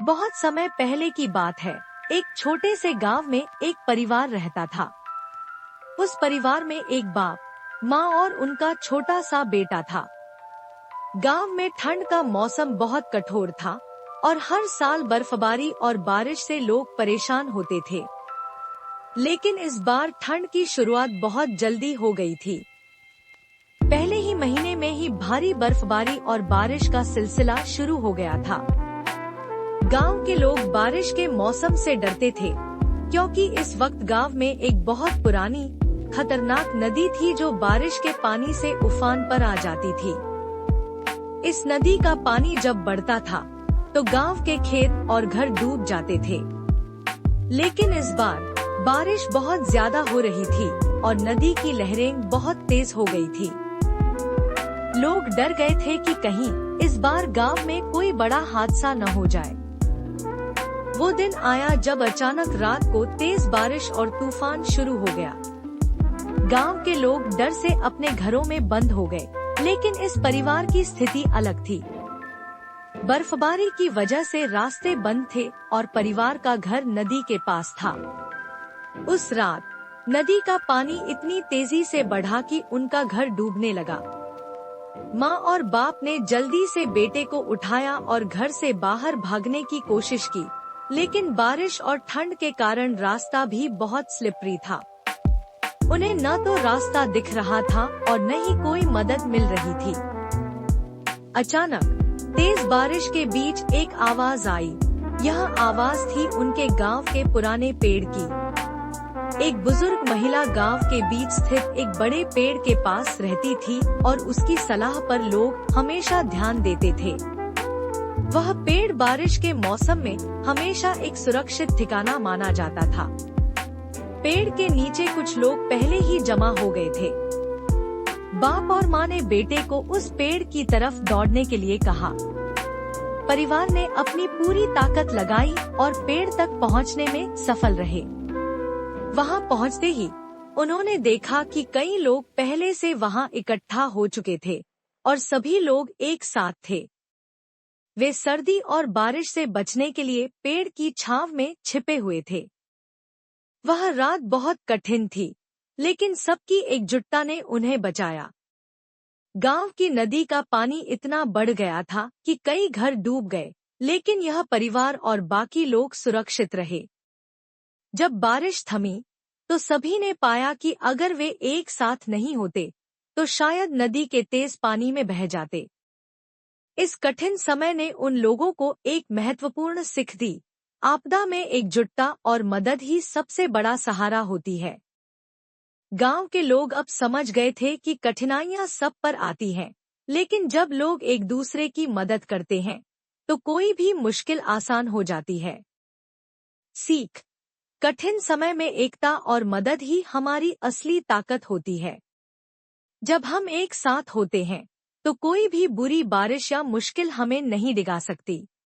बहुत समय पहले की बात है। एक छोटे से गांव में एक परिवार रहता था। उस परिवार में एक बाप, माँ और उनका छोटा सा बेटा था। गांव में ठंड का मौसम बहुत कठोर था और हर साल बर्फबारी और बारिश से लोग परेशान होते थे। लेकिन इस बार ठंड की शुरुआत बहुत जल्दी हो गई थी। पहले ही महीने में ही भारी बर्फबारी और बारिश का सिलसिला शुरू हो गया था। गांव के लोग बारिश के मौसम से डरते थे, क्योंकि इस वक्त गांव में एक बहुत पुरानी, खतरनाक नदी थी जो बारिश के पानी से उफान पर आ जाती थी। इस नदी का पानी जब बढ़ता था तो गांव के खेत और घर डूब जाते थे। लेकिन इस बार बारिश बहुत ज्यादा हो रही थी और नदी की लहरें बहुत तेज हो गई थी। लोग डर गए थे कि कहीं इस बार गांव में कोई बड़ा हादसा न हो जाए। वो दिन आया जब अचानक रात को तेज बारिश और तूफान शुरू हो गया। गांव के लोग डर से अपने घरों में बंद हो गए, लेकिन इस परिवार की स्थिति अलग थी। बर्फबारी की वजह से रास्ते बंद थे और परिवार का घर नदी के पास था। उस रात नदी का पानी इतनी तेजी से बढ़ा कि उनका घर डूबने लगा। माँ और बाप ने जल्दी से बेटे को उठाया और घर से बाहर भागने की कोशिश की, लेकिन बारिश और ठंड के कारण रास्ता भी बहुत स्लिपरी था। उन्हें न तो रास्ता दिख रहा था और न ही कोई मदद मिल रही थी। अचानक तेज बारिश के बीच एक आवाज आई। यह आवाज थी उनके गांव के पुराने पेड़ की। एक बुजुर्ग महिला गांव के बीच स्थित एक बड़े पेड़ के पास रहती थी और उसकी सलाह पर लोग हमेशा ध्यान देते थे। वह पेड़ बारिश के मौसम में हमेशा एक सुरक्षित ठिकाना माना जाता था। पेड़ के नीचे कुछ लोग पहले ही जमा हो गए थे। बाप और माँ ने बेटे को उस पेड़ की तरफ दौड़ने के लिए कहा। परिवार ने अपनी पूरी ताकत लगाई और पेड़ तक पहुँचने में सफल रहे। वहां पहुंचते ही उन्होंने देखा कि कई लोग पहले से वहां इकट्ठा हो चुके थे और सभी लोग एक साथ थे। वे सर्दी और बारिश से बचने के लिए पेड़ की छांव में छिपे हुए थे। वह रात बहुत कठिन थी, लेकिन सबकी एकजुटता ने उन्हें बचाया। गांव की नदी का पानी इतना बढ़ गया था कि कई घर डूब गए, लेकिन यह परिवार और बाकी लोग सुरक्षित रहे। जब बारिश थमी तो सभी ने पाया कि अगर वे एक साथ नहीं होते तो शायद नदी के तेज पानी में बह जाते। इस कठिन समय ने उन लोगों को एक महत्वपूर्ण सीख दी। आपदा में एकजुटता और मदद ही सबसे बड़ा सहारा होती है। गांव के लोग अब समझ गए थे कि कठिनाइयां सब पर आती हैं, लेकिन जब लोग एक दूसरे की मदद करते हैं तो कोई भी मुश्किल आसान हो जाती है। सीख: कठिन समय में एकता और मदद ही हमारी असली ताकत होती है। जब हम एक साथ होते हैं तो कोई भी बुरी बारिश या मुश्किल हमें नहीं डिगा सकती।